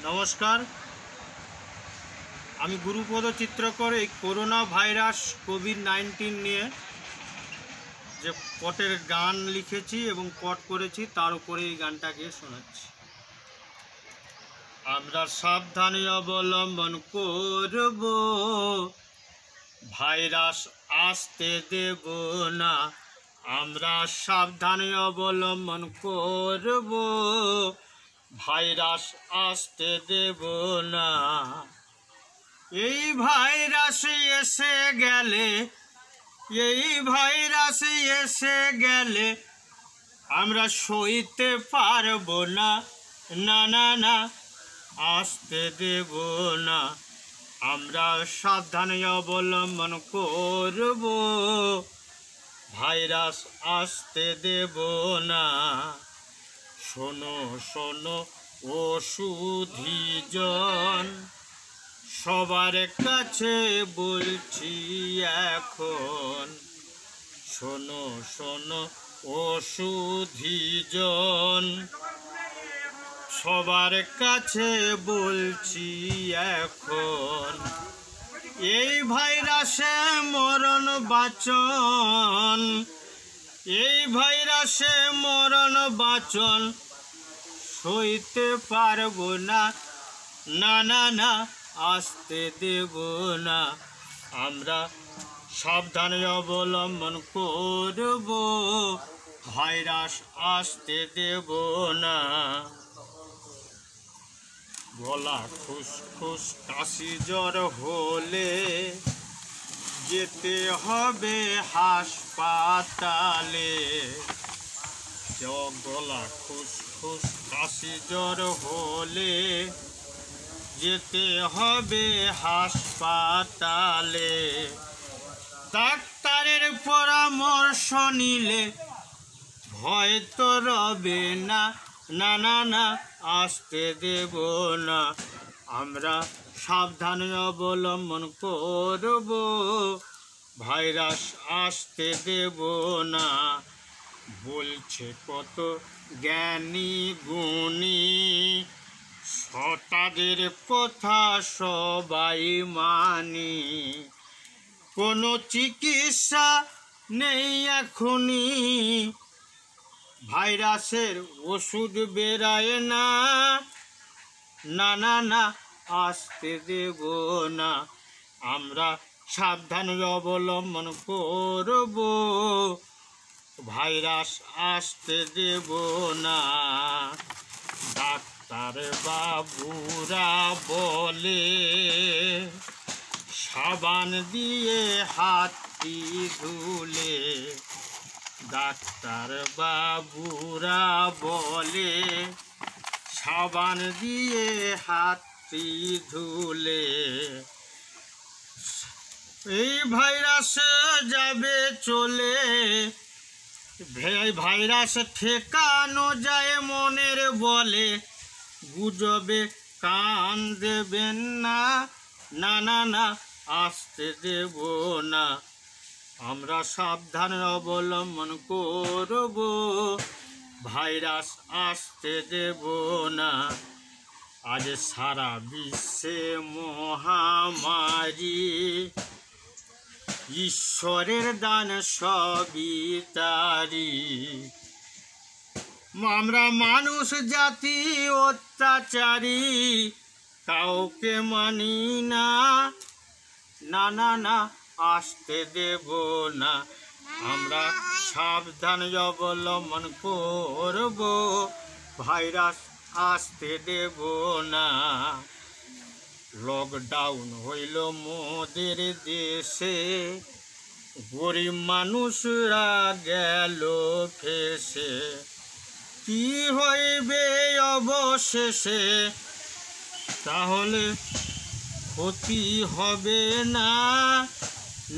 নমস্কার, আমি গুরুপদ চিত্রকর। এই করোনা ভাইরাস কোভিড-19 নিয়ে যে পটের গান লিখেছি এবং পট করেছি, তার উপরে এই গানটা গিয়ে শোনাচ্ছি। আমরা সাবধানী অবলম্বন করব, ভাইরাস আসতে দেব না। আমরা সাবধানী অবলম্বন করব, ভাইরাস আসতে দেব না। এই ভাইরাস এসে গেলে আমরা সইতে পারবো না, না না না, আসতে দেব না। আমরা সাবধানে অবলম্বন করব, ভাইরাস আসতে দেব না। শোনো শোনো ওষুধিজন, সবার কাছে বলছি এখন। শোনো শোনো ওষুধিজন, সবার কাছে বলছি এখন। এই ভাইরাসে মরণ বাঁচন, এই ভাইরাসে মরণ বাঁচন সইতে পারবো না, না না না, আসতে দেব না। আমরা সাবধানে অবলম্বন করব, ভাইরাস আসতে দেব না। গলা খুসখুস কাশি জ্বর হলে যেতে হবে হাসপাতালে। গলা খুসখুস কাশি জ্বর হলে যেতে হবে হাসপাতালে। ডাক্তারের পরামর্শ নিলে ভয় তো রবে না, না না না, আসতে দেব না। আমরা সাবধানে অবলম্বন করব, ভাইরাস আসতে দেব না। বলছে কত জ্ঞানী গুণী, তাদের কথা সবাই মানি। কোনো চিকিৎসা নেই এখনই, ভাইরাসের ওষুধ বেরায় না, না না না, আসতে দেব না। আমরা সাবধান অবলম্বন করব, ভাইরাস আসতে দেব না। ডাক্তার বাবুরা বলে সাবান দিয়ে হাতটি ধুলে। ডাক্তার বাবুরা বলে সাবান দিয়ে হাতটি ধুলে। এই ভাইরাস যাবে চলে, ভাইরাস ঠেকানো যায় মনের বলে। গুজবে কান দেবেন না, না না না, আসতে দেব না। আমরা সাবধান অবলম্বন করব, ভাইরাস আসতে দেব না। আজ সারা বিশ্বে মহামারী, ঈশ্বরের দান সবই তারি। আমরা মানুষ জাতি অত্যাচারী, কাউকে মানি না, না না না, আসতে দেব না। আমরা সাবধান অবলম্বন করব, ভাইরাস আসতে দেব না। লকডাউন হইল মোদের দেশে, গরিব মানুষরা গেল ফেসে। কি হইবে অবশেষে, তাহলে ক্ষতি হবে না,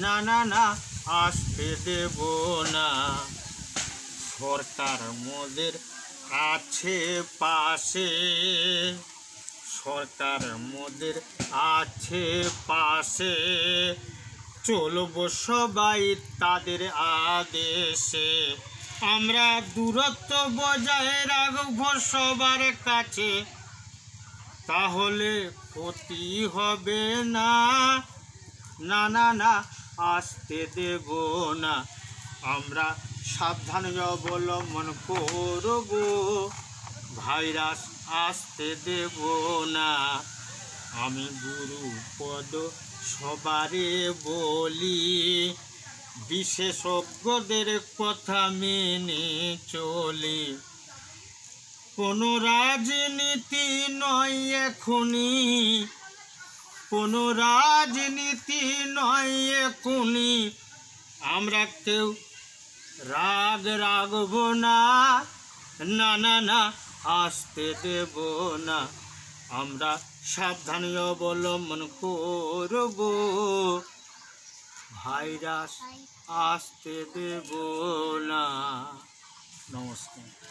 না না না, আসতে দেব না। সরকার মোদের আছে পাশে, সরকার মোদের আছে পাশে। চলব সবাই তাদের আদেশে। আমরা দূরত্ব বজায় রাখব সবার কাছে। তাহলে ক্ষতি হবে না। না না না, আসতে দেব না। আমরা সাবধান অবলম্বন করব, ভাইরাস আসতে দেব না। আমি গুরুপদ সবারে বলি, বিশেষজ্ঞদের কথা মেনে চলি। কোনো রাজনীতি নয় এখনই, কোনো রাজনীতি নয় এখনই, আমরা কেউ রাগ রাখব না। না না না, আসতে দেব না। আমরা সাবধান অবলম্বন করব, ভাইরাস আসতে দেব না। নমস্কার।